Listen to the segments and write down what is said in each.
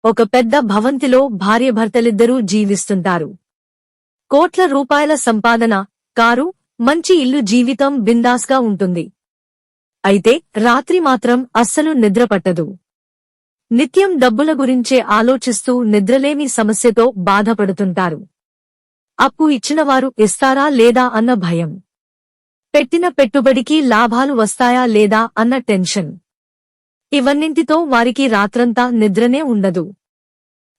ఒక పెద్ద భవంతిలో భార్యాభర్తలిద్దరూ జీవిస్తుంటారు. కోట్ల రూపాయల సంపాదన, కారు, మంచి ఇల్లు, జీవితం బిందాస్గా ఉంటుంది. అయితే రాత్రి మాత్రం అస్సలు నిద్రపట్టదు. నిత్యం డబ్బుల గురించే ఆలోచిస్తూ నిద్రలేమి సమస్యతో బాధపడుతుంటారు. అప్పు ఇచ్చినవారు ఇస్తారా లేదా అన్న భయం, పెట్టిన పెట్టుబడికి లాభాలు వస్తాయా లేదా అన్న టెన్షన్, ఇవన్నింటితో వారికి రాత్రంతా నిద్రనే ఉండదు.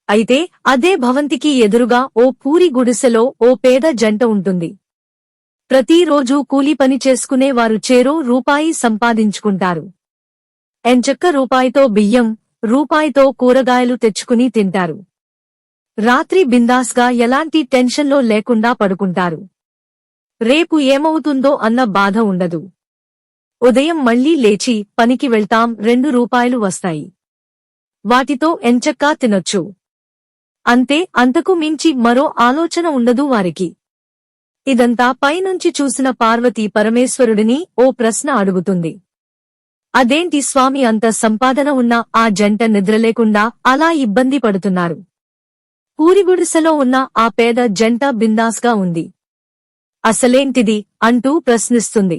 అయితే అదే భవంతికి ఎదురుగా ఓ పూరి గుడిసెలో ఓ పేద జంట ఉంటుంది. ప్రతిరోజూ కూలీ పని చేసుకునే వారు చెరో రూపాయి సంపాదించుకుంటారు. ఎంచక్క రూపాయితో బియ్యం, రూపాయితో కూరగాయలు తెచ్చుకుని తింటారు. రాత్రి బిందాస్గా ఎలాంటి టెన్షన్లో లేకుండా పడుకుంటారు. రేపు ఏమవుతుందో అన్న బాధ ఉండదు. ఉదయం మళ్లీ లేచి పనికి వెళ్తాం, 2 రూపాయలు వస్తాయి. వాటితో ఎంచక్కా తినొచ్చు. అంతే, అంతకు మించి మరో ఆలోచన ఉండదు వారికి. ఇదంతా పైనుంచి చూసిన పార్వతీ పరమేశ్వరుడిని ఓ ప్రశ్న అడుగుతుంది. అదేంటి స్వామి, అంత సంపాదన ఉన్న ఆ జంట నిద్రలేకుండా అలా ఇబ్బంది పడుతున్నారు? పూరిగుడిసెలో ఉన్న ఆ పేద జంట బిందాస్గా ఉంది. అసలేంటిది అంటూ ప్రశ్నిస్తుంది.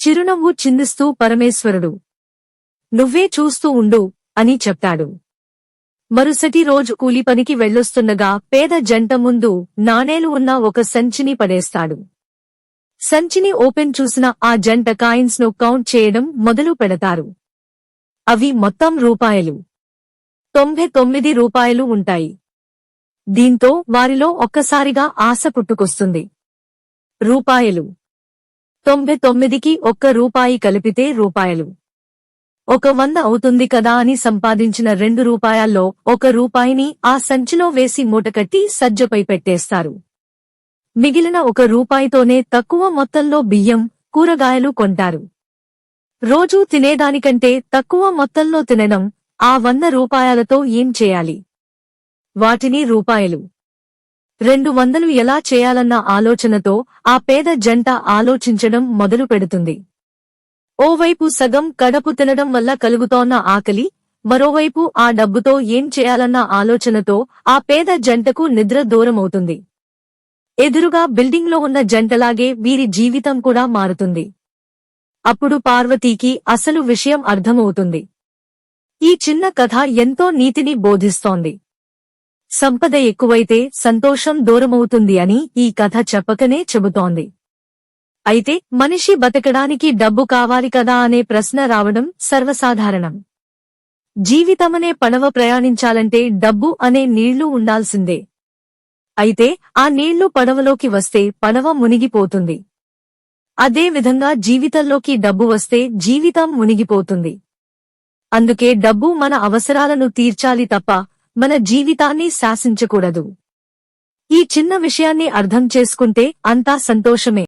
చిరునవ్వు చిందిస్తూ పరమేశ్వరుడు, నువ్వే చూస్తూ ఉండు అని చెప్తాడు. మరుసటి రోజు కూలిపనికి వెళ్ళొస్తుండగా పేద జంట ముందు నాణేలు ఉన్న ఒక సంచిని పడేస్తాడు. సంచిని ఓపెన్ చూసిన ఆ జంట కాయిన్స్ ను కౌంట్ చేయడం మొదలు పెడతారు. అవి మొత్తం రూపాయలు 99 రూపాయలు ఉంటాయి. దీంతో వారిలో ఒక్కసారిగా ఆశ పుట్టుకొస్తుంది. రూపాయలు 99కి ఒక్క రూపాయి కలిపితే రూపాయలు 100 అవుతుంది కదా అని సంపాదించిన 2 రూపాయల్లో 1 రూపాయిని ఆ సంచిలో వేసి మూటకట్టి సజ్జపై పెట్టేస్తారు. మిగిలిన 1 రూపాయితోనే తక్కువ మొత్తంలో బియ్యం, కూరగాయలు కొంటారు. రోజూ తినేదానికంటే తక్కువ మొత్తంలో తినడం, ఆ 100 రూపాయలతో ఏం చేయాలి? వాటిని రూపాయలు 200 ఎలా చేయాలన్న ఆలోచనతో ఆ పేద జంట ఆలోచించడం మొదలు పెడుతుంది. ఓవైపు సగం కడుపు తినడం వల్ల కలుగుతోన్న ఆకలి, మరోవైపు ఆ డబ్బుతో ఏం చేయాలన్న ఆలోచనతో ఆ పేద జంటకు నిద్ర దూరమవుతుంది. ఎదురుగా బిల్డింగ్లో ఉన్న జంటలాగే వీరి జీవితం కూడా మారుతుంది. అప్పుడు పార్వతీకి అసలు విషయం అర్థమవుతుంది. ఈ చిన్న కథ ఎంతో నీతిని బోధిస్తోంది. సంపద ఎక్కువైతే సంతోషం దూరమవుతుంది అని ఈ కథ చెప్పకనే చెబుతోంది. అయితే మనిషి బతకడానికి డబ్బు కావాలి కదా అనే ప్రశ్న రావడం సర్వసాధారణం. జీవితమనే పడవ ప్రయాణించాలంటే డబ్బు అనే నీళ్లు ఉండాల్సిందే. అయితే ఆ నీళ్లు పడవలోకి వస్తే పడవ మునిగిపోతుంది. అదే విధంగా జీవితంలోకి డబ్బు వస్తే జీవితం మునిగిపోతుంది. అందుకే డబ్బు మన అవసరాలను తీర్చాలి తప్ప మన జీవితాన్ని శాసించకూడదు. ఈ చిన్న విషయాన్ని అర్థం చేసుకుంటే అంతా సంతోషమే.